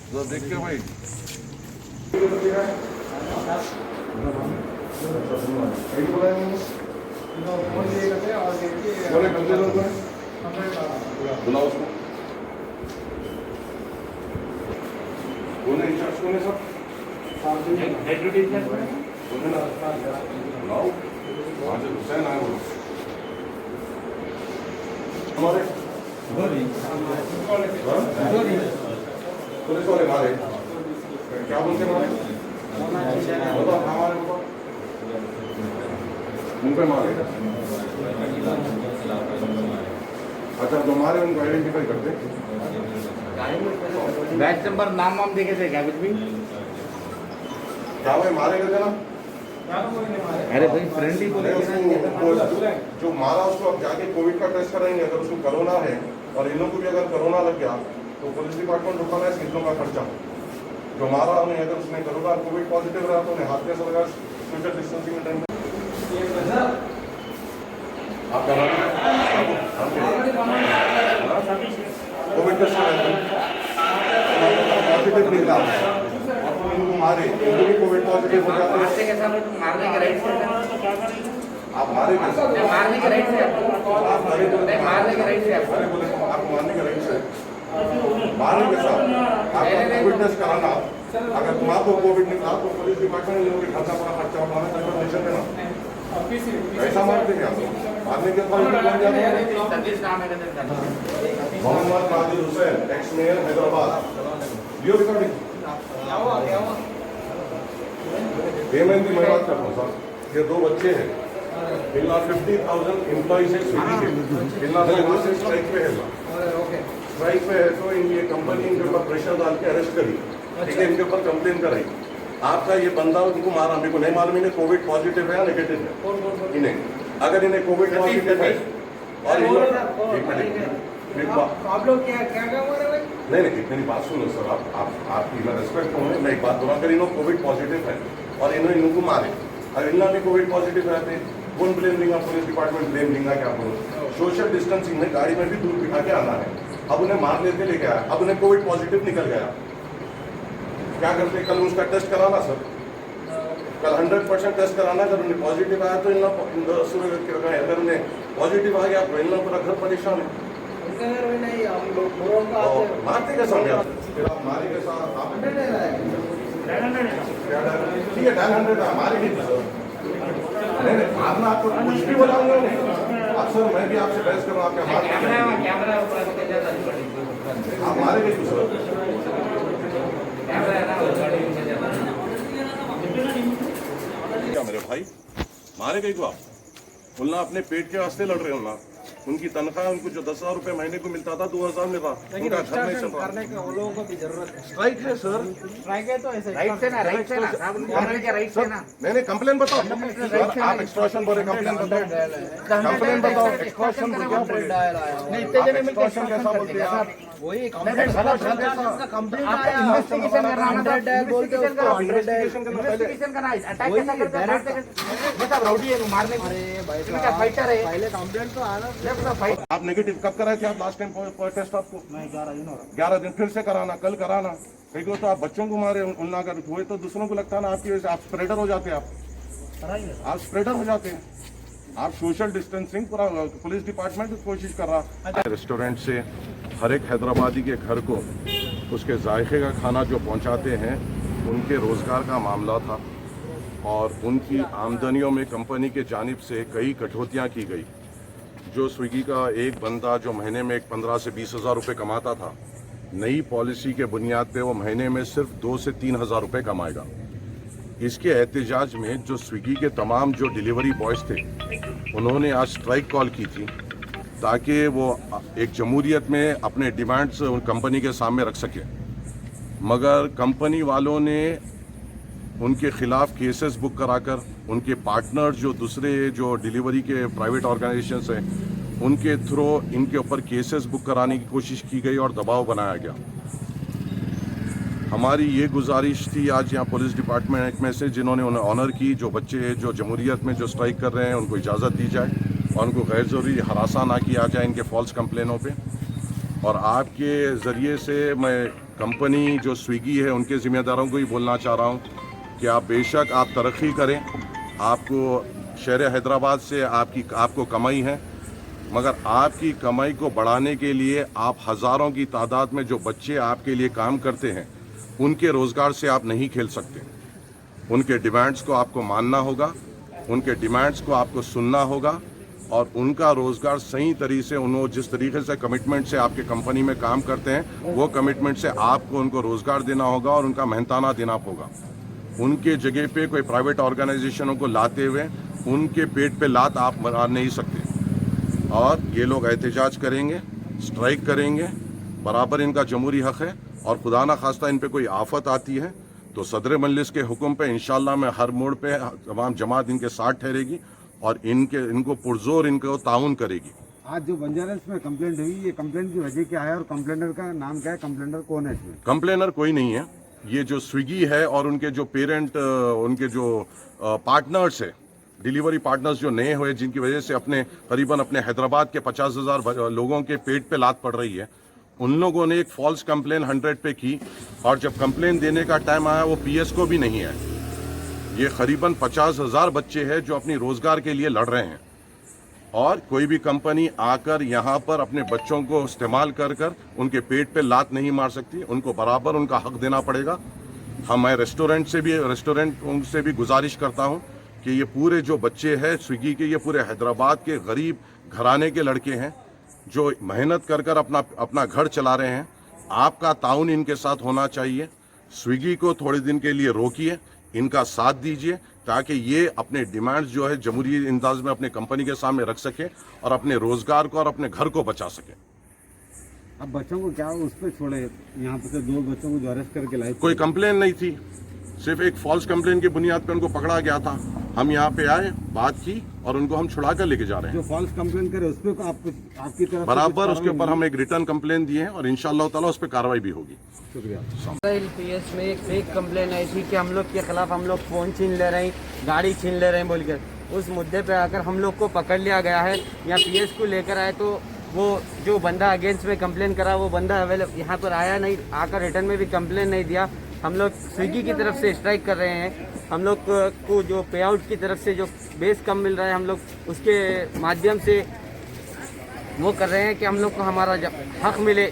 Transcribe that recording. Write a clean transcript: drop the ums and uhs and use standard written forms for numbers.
जरा देख के भाई बुलाओ उसको। कौन है इंचार्ज, कौन है सब? बुलाओ। हाजिर हुसैन आए बोलो हमारे पुलिस वाले मारे क्या बोलते मारे बताओ हमारे उन पे मारे। अच्छा जो मारे उनको आइडेंटिफाई करते बैच नंबर नाम वाम देखे थे क्या कुछ भी? क्या भाई मारे गए थे ना? अरे भाई फ्रेंडली बोले जो मारा उसको अब जाके कोविड का टेस्ट कराएंगे। अगर उसको कोरोना है और इन लोगों को भी अगर कोरोना लग गया तो पुलिस डिपार्टमेंट रुका है इन लोगों का खर्चा। जो मारा उन्हें अगर उसने कोरोना कोविड पॉजिटिव रहा तो उन्हें हाथ में लगा सोशल डिस्टेंसिंग में टाइम आप कोविड टेस्ट पॉजिटिव निकला इनको मारे, इनको भी कोविड पॉजिटिव हो जाते हैं। मारने के राइट से आप मारे कैसे? मारने के राइट से आप मारे मारने के राइट से अरे बोले आपको मारने के राइट से मारने के साथ आपका कोविड टेस्ट कराना। अगर तुम्हारा कोविड निकला तो पुलिस डिपार्टमेंट लोगों के खर्चा पूरा खर्चा उठाना कंफर्मेशन देना। ऐसा मारते हैं आप मारने के बाद Mohammad Nadir Hussain ex mayor Hyderabad video recording payment की मैं बात करता हूँ सर। ये दो बच्चे हैं इनला 50,000 एम्प्लॉइज है स्विगी के इनला से स्ट्राइक पे है स्ट्राइक पे है तो इनकी कंपनी इनके ऊपर प्रेशर डाल के अरेस्ट करी। ठीक है इनके ऊपर कंप्लेन कराई। आपका ये बंदा उनको मारा मेरे को नहीं मालूम इन्हें कोविड पॉजिटिव है या नेगेटिव है। इन्हें अगर इन्हें कोविड पॉजिटिव है और आप लोग क्या क्या नहीं मेरी बात सुनो सर। आपकी मैं रेस्पेक्ट हूँ। मैं एक बात बोला अगर इन्हों कोविड पॉजिटिव है और इन्होंने इनको मारे अगर इन्होंने भी कोविड पॉजिटिव रहते कौन ब्लेम लेगा? पुलिस डिपार्टमेंट ब्लेम लेगा क्या बोलो? सोशल डिस्टेंसिंग में गाड़ी में भी दूर बिठा के आना है। अब उन्हें मार लेते लेके आया अब उन्हें कोविड पॉजिटिव निकल गया क्या करते? कल उसका टेस्ट कराना सर। कल 100% टेस्ट कराना। अगर उन्हें पॉजिटिव आया तो अगर उन्हें पॉजिटिव आ गया तो इन लोगों पूरा घर परेशान है। मारते कैसा आप मारे कैसा आप ठीक है 900 हमारे नहीं सर। नहीं मारना आपको कुछ भी बोलाऊंगा नहीं आप सर। मैं भी आपसे बहस करूँ आप क्या आप मारे नहीं सर। क्या मेरे भाई मारे गई को आप बोलना अपने पेट के वास्ते लड़ रहे हो ना। उनकी तनख्वाह उनको जो 10,000 रुपए महीने को मिलता था 2,000 मिल रहा। उनका घर नहीं चल रहा। लोगों को भी जरूरत है। स्ट्राइक है सर। स्ट्राइक है तो ऐसे राइट से ना राइट से ना राइट से ना नहीं कंप्लेन बताओ सर। आप एक्सटॉर्शन बोले कंप्लेन बताओ कंप्लेन बताओ एक्सटॉर्शन बोल क्या बोले नहीं इतने जने मिलकर एक्सटॉर्शन कैसा बोलते हैं आप? वही कंप्लेंट कंप्लेंट आया इन्वेस्टिगेशन करना 100 डायल बोलते हैं उसको 100 डायल इन्वेस्टिगेशन करना है। अटैक कैसा करते हैं? ये सब राउडी है मारने अरे भाई क्या फाइटर है। पहले कंप्लेंट तो आना फाइट। आप नेगेटिव कब कराए थे आप लास्ट टाइम टेस्ट आपको? मैं 11 दिन हो रहा 11 दिन फिर से कराना कल कराना। कहीं को तो आप बच्चों को मारे उन्ना कर हुए तो दूसरों को लगता ना आपकी वजह से आप स्प्रेडर हो जाते हैं। आप स्प्रेडर हो जाते हैं। आप सोशल डिस्टेंसिंग पूरा पुलिस डिपार्टमेंट कोशिश कर रहा। रेस्टोरेंट से हर एक हैदराबादी के घर को उसके जायके का खाना जो पहुंचाते हैं उनके रोजगार का मामला था और उनकी आमदनियों में कंपनी के जानिब से कई कटौतियां की गई। जो स्विगी का एक बंदा जो महीने में 15 से 20,000 रुपये कमाता था नई पॉलिसी के बुनियाद पे वो महीने में सिर्फ 2 से 3,000 रुपये कमाएगा। इसके एहतजाज में जो स्विगी के तमाम जो डिलीवरी बॉयज़ थे उन्होंने आज स्ट्राइक कॉल की थी ताकि वो एक जमहूरियत में अपने डिमांड्स कंपनी के सामने रख सके। मगर कंपनी वालों ने उनके खिलाफ केसेस बुक कराकर उनके पार्टनर जो दूसरे जो डिलीवरी के प्राइवेट ऑर्गेनाइजेशंस हैं उनके थ्रू इनके ऊपर केसेस बुक कराने की कोशिश की गई और दबाव बनाया गया। हमारी ये गुजारिश थी आज यहाँ पुलिस डिपार्टमेंट में से जिन्होंने उन्हें ऑनर की जो बच्चे जो जमहूरियत में जो स्ट्राइक कर रहे हैं उनको इजाज़त दी जाए और उनको गैर ज़रूरी हरासा ना किया जाए इनके फॉल्स कंप्लेनों पे। और आपके ज़रिए से मैं कंपनी जो स्विगी है उनके ज़िम्मेदारों को ही बोलना चाह रहा हूँ कि आप बेशक आप तरक्की करें, आपको शहर हैदराबाद से आपको कमाई है, मगर आपकी कमाई को बढ़ाने के लिए आप हज़ारों की तादाद में जो बच्चे आपके लिए काम करते हैं उनके रोज़गार से आप नहीं खेल सकते। उनके डिमांड्स को आपको मानना होगा, उनके डिमांड्स को आपको सुनना होगा और उनका रोज़गार सही तरीके से उन्होंने जिस तरीके से कमिटमेंट से आपके कंपनी में काम करते हैं वो कमिटमेंट से आपको उनको रोज़गार देना होगा और उनका मेहनताना देना होगा। उनके जगह पे कोई प्राइवेट ऑर्गेनाइजेशनों को लाते हुए उनके पेट पे लात आप मार नहीं सकते। और ये लोग एहतजाज करेंगे, स्ट्राइक करेंगे, बराबर इनका जमहूरी हक़ है। और खुदा ना खास्ता इन पे कोई आफत आती है तो सदर मजलिस के हुक्म पे इंशाअल्लाह मैं हर मोड़ पे तमाम जमात इनके साथ ठहरेगी और इनको पुरजोर इनको ताउन करेगी। आज जो बंजारा में कंप्लेंट हुई, ये कंप्लेंट की वजह क्या है और कंप्लेनर का नाम क्या है, कंप्लेनर कौन है इसमें? कंप्लेनर कोई नहीं है, ये जो स्विगी है और उनके जो पेरेंट उनके जो पार्टनर्स है, डिलीवरी पार्टनर्स जो नए हुए जिनकी वजह से करीबन अपने हैदराबाद के 50,000 लोगों के पेट पे लात पड़ रही है, उन लोगों ने एक फॉल्स कंप्लेन 100 पे की और जब कंप्लेन देने का टाइम आया वो पीएस को भी नहीं आया। ये करीबन 50,000 बच्चे हैं जो अपनी रोजगार के लिए लड़ रहे हैं और कोई भी कंपनी आकर यहाँ पर अपने बच्चों को इस्तेमाल कर उनके पेट पे लात नहीं मार सकती। उनको बराबर उनका हक देना पड़ेगा। मैं रेस्टोरेंट से भी गुजारिश करता हूँ कि ये पूरे जो बच्चे हैं स्विगी के, ये पूरे हैदराबाद के गरीब घराने के लड़के हैं जो मेहनत कर अपना घर चला रहे हैं। आपका ताउन इनके साथ होना चाहिए। स्विगी को थोड़े दिन के लिए रोकिए, इनका साथ दीजिए ताकि ये अपने डिमांड्स जो है जमहूरी अंदाज में अपने कंपनी के सामने रख सके और अपने रोजगार को और अपने घर को बचा सके। अब बच्चों को क्या उस पर छोड़े? यहाँ पे से 2 बच्चों को जो अरेस्ट करके लाए, कोई कंप्लेन नहीं थी, सिर्फ एक फॉल्स कंप्लेन की बुनियाद पे उनको पकड़ा गया था। हम यहाँ पे आए, बात की और उनको हम छुड़ा कर लेके जा रहे हैं। जो फॉल्स कंप्लेन करे उस पर आपकी तरफ बराबर उसके ऊपर हम एक रिटर्न कंप्लेन दिए हैं और इंशाअल्लाह ताला उस पर कार्रवाई भी होगी। शुक्रिया। पीएस में एक फेक कंप्लेन आई थी कि हम लोग के खिलाफ हम लोग फ़ोन छीन ले रहे हैं, गाड़ी छीन ले रहे हैं बोलकर, उस मुद्दे पे आकर हम लोग को पकड़ लिया गया है। यहाँ पीएस को लेकर आए तो वो जो बंदा अगेंस्ट में कंप्लेन करा वो बंदा अवेलेबल यहाँ पर आया नहीं, आकर रिटर्न में भी कंप्लेन नहीं दिया। हम लोग स्विगी की तरफ से स्ट्राइक कर रहे हैं। हम लोग को जो पे आउट की तरफ से जो बेस कम मिल रहा है, हम लोग उसके माध्यम से वो कर रहे हैं कि हम लोग को हमारा हक मिले।